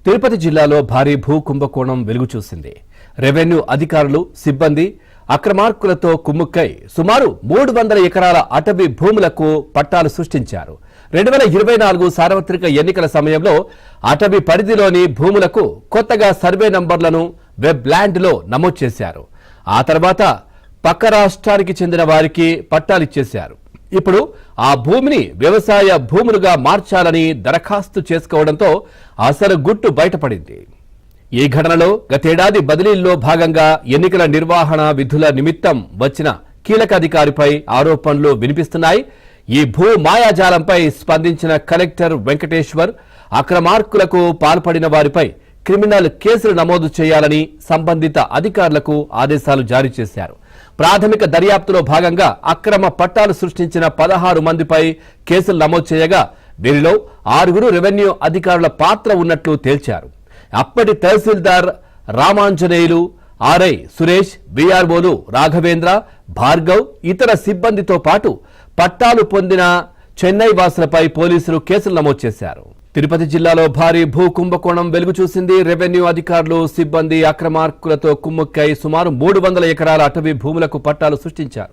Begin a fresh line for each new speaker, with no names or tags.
తిరుపతి జిల్లాలో భారీ భూ కుంభకోణం వెలుగు చూసింది. రెవెన్యూ అధికారులు, సిబ్బంది అక్రమార్కులతో కుమ్ముక్కై సుమారు 300 ఎకరాల అటవీ భూములకు పట్టాలు సృష్టించారు. 2024 సార్వత్రిక ఎన్నికల సమయంలో అటవీ పరిధిలోని భూములకు కొత్తగా సర్వే నంబర్లను వెబ్ ల్యాండ్లో నమోదు చేశారు. ఆ తర్వాత పక్క రాష్ట్రానికి చెందిన వారికి పట్టాలిచ్చేశారు. ఇప్పుడు ఆ భూమిని వ్యవసాయ భూములుగా మార్చాలని దరఖాస్తు చేసుకోవడంతో అసలు గుట్టు బయటపడింది. ఈ ఘటనలో గతేడాది బదిలీల్లో భాగంగా ఎన్నికల నిర్వహణ విధుల నిమిత్తం వచ్చిన కీలక అధికారిపై ఆరోపణలు వినిపిస్తున్నాయి. ఈ భూ మాయాజాలంపై స్పందించిన కలెక్టర్ వెంకటేశ్వర్ అక్రమార్కులకు పాల్పడిన వారిపై క్రిమినల్ కేసులు నమోదు చేయాలని సంబంధిత అధికారులకు ఆదేశాలు జారీ చేశారు. ప్రాథమిక దర్యాప్తులో భాగంగా అక్రమ పట్టాలు సృష్టించిన 16 మందిపై కేసులు నమోదు చేయగా వీరిలో 6 రెవెన్యూ అధికారుల పాత్ర ఉన్నట్లు తేల్చారు. అప్పటి తహసీల్దార్ రామాంజనేయులు, ఆర్ఐ సురేష్, వీఆర్ఓలు రాఘవేంద్ర, భార్గవ్, ఇతర సిబ్బందితో పాటు పట్టాలు పొందిన చెన్నై వాసులపై పోలీసులు కేసులు నమోదు చేశారు. తిరుపతి జిల్లాలో భారీ భూ కుంభకోణం వెలుగు చూసింది. రెవెన్యూ అధికారులు, సిబ్బంది అక్రమార్కులతో కుమ్ముక్కై సుమారు 300 ఎకరాల అటవీ భూములకు పట్టాలు సృష్టించారు.